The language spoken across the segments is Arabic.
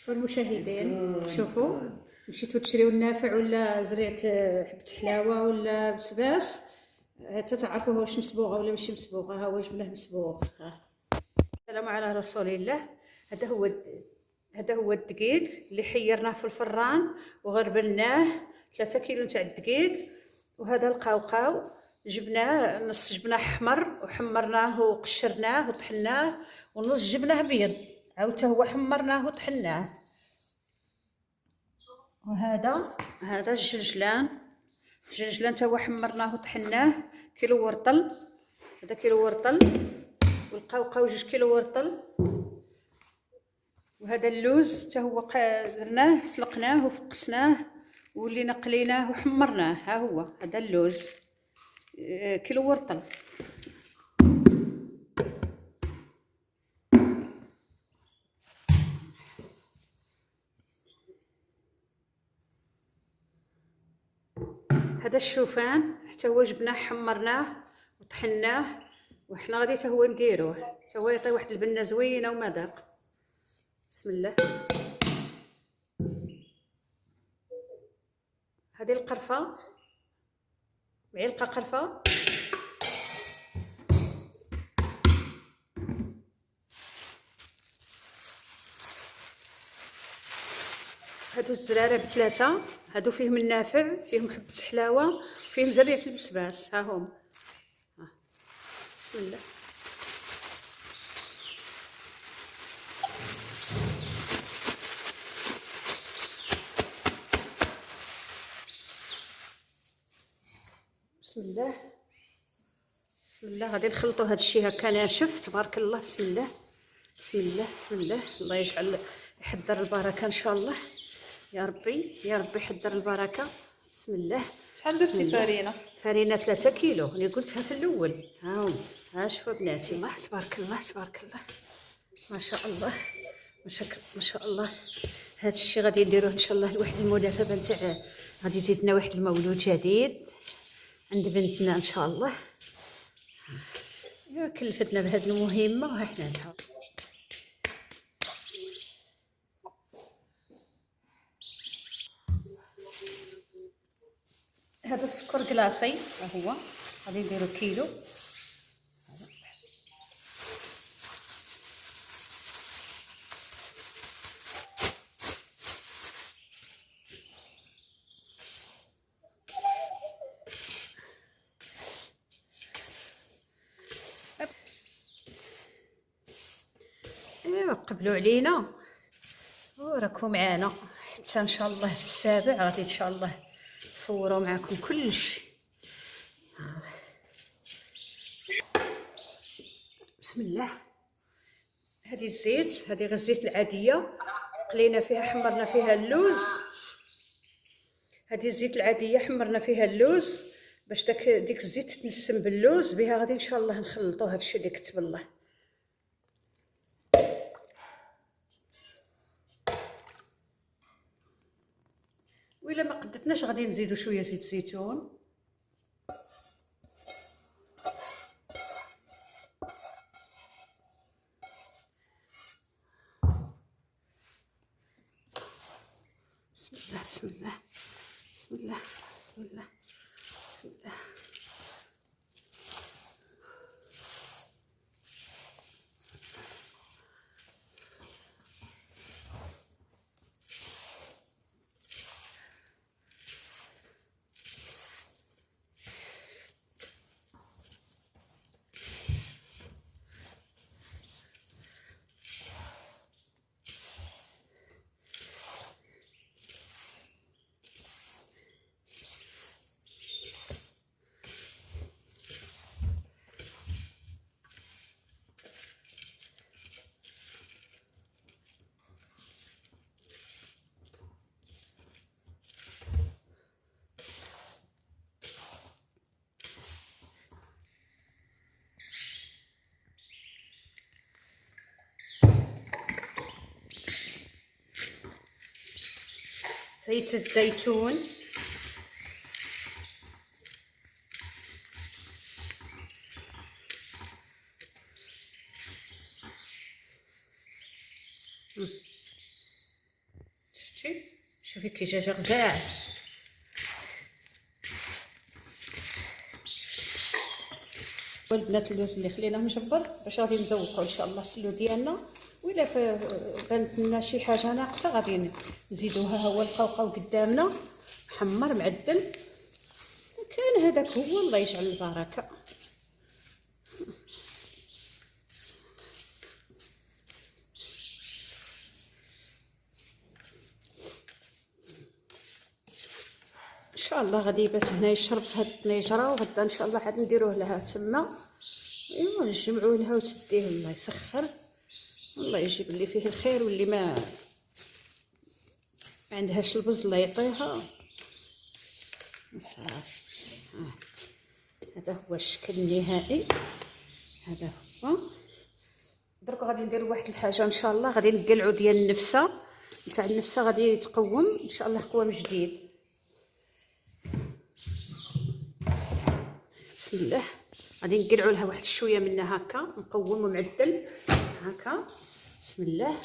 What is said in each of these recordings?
شوفوا المشاهدين، شوفوا مشيتو تشريو النافع ولا زريت حبة حلاوة ولا بسباس، حتى تعرفوا واش مسبوغة ولا ماشي مسبوغة. ها هو جبناه مسبوغ. السلام على رسول الله. هذا هو الدقيق اللي حيرناه في الفران وغربلناه 3 كيلو نتاع الدقيق. وهذا القاوقاو جبناه نص جبناه حمر وحمرناه وقشرناه وطحناه، ونص جبناه بيض عاوته هو حمرناه وطحناه. وهذا الجلجلان تا هو حمرناه وطحناه. كيلو ورطل، هذا كيلو ورطل. والقاوقاو 2 كيلو ورطل. وهذا اللوز تا هو درناه سلقناه وفقسناه واللي نقليناه وحمرناه. ها هو هذا اللوز كيلو ورطل. هذا الشوفان حتى هو جبناه حمرناه وطحناه، وحنا غادي حتى هو نديروه، حتى هو يعطي واحد البنه زوينه ومذاق. بسم الله. هذه القرفه، معلقه قرفه. هادو الزراره ب3، هادو فيهم النافع، فيهم حبه حلاوه، فيهم زريعه البسباس. ها هم. بسم الله. بسم الله. بسم الله. غادي نخلطوا هذا الشيء هكا ناشف. تبارك الله. بسم الله. بسم الله. بسم الله. الله يجعل يحضر البركه ان شاء الله. يا ربي يا ربي يحضر البركه. بسم الله. شحال درتي فرينه؟ فرينه 3 كيلو اللي قلتها في الاول. ها هم. ها شوفوا بناتي. الله تبارك الله تبارك الله. ما شاء الله ما شاء الله. هذا الشيء غادي نديروه ان شاء الله لواحد المناسبه نتاع، غادي يزيدنا واحد المولود جديد عند بنتنا ان شاء الله. كلفتنا بهذه المهمه وها حنا لها. هذا السكر كلاصي ها هو، غادي نديرو كيلو. ايوا قبلوا علينا وراكم معانا حتى ان شاء الله في السابع غادي ان شاء الله نصوروا معكم كلشي. بسم الله. هذه الزيت، هذه غير الزيت العاديه قلينا فيها حمرنا فيها اللوز. هذه الزيت العاديه حمرنا فيها اللوز باش ديك الزيت تنسم باللوز بها. غادي ان شاء الله نخلطوا هذا الشيء اللي كتب الله. وإلا ما قدتناش غادي نزيدو شويه زيت الزيتون. بسم الله. بسم الله. بسم الله. بسم الله. بسم الله. زيت الزيتون. شوفي كي دجاجه غزال. والبنات اللوز اللي خليناه مجبر باش غادي نزوقو ان شاء الله السلو ديالنا. وإلا بانت لنا شي حاجه ناقصه غادي نزيدوها. ها هو القوقاو قدامنا محمر معدل. كان هذاك هو، الله يجعل البركه. ان شاء الله غادي يبات هنا يشرب هاد الطنيجره، وغدا ان شاء الله عاد نديروه لها تما. ايوا نجمعوه لها وتديه، الله يسخر، الله يجيب اللي فيه الخير، واللي ما عندهاش البز الله يعطيها صافي. هذا هو الشكل النهائي، هذا هو. درك غادي ندير واحد الحاجه ان شاء الله، غادي نقلعو ديال النفسه نتاع النفسه، غادي يتقوم ان شاء الله قوام جديد. بسم الله. غادي نقلعوا لها واحد شويه منها هكا مقوم ومعدل هكا. بسم الله.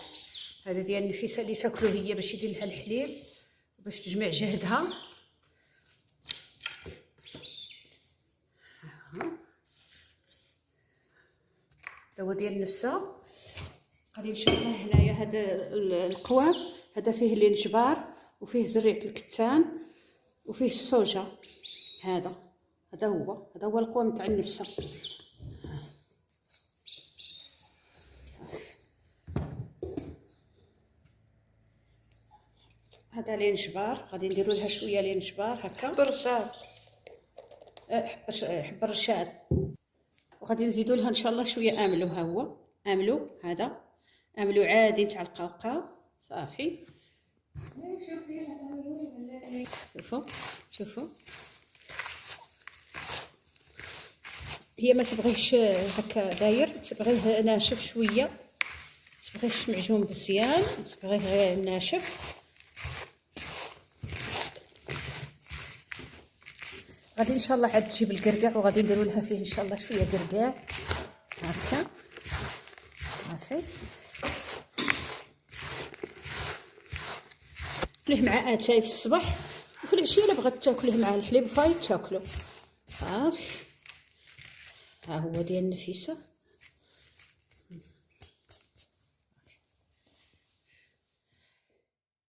هذا ديال النفيسه اللي تاكلو هي باش يدير لها الحليب باش تجمع جهدها. هذا هو ديال النفسه. غادي نشوفها هنايا هذا القوام، هذا فيه الانجبار وفيه زريعه الكتان وفيه الصوجه. هذا هو القوام تاع النفسه. هذا الانجبار غادي نديروا لها شويه الانجبار هكا برشاد، حب الرشاد. وغادي نزيدوا لها ان شاء الله شويه املو. ها هو املو، هذا املو عادي تاع القوقاو صافي. شوفوا هي ما تبغيش هكا داير، تبغيه ناشف شويه، تبغيش معجون مزيان، تبغيه غير ناشف. غادي ان شاء الله عاد تجيب القرقاع، وغادي نديروا لها فيه ان شاء الله شويه قرقاع هكا صافي. كلوه مع اتاي في الصباح، وفي العشيه الا بغات تاكلوه مع الحليب فايت تاكلو صافي. ها هو ديال النفيسه.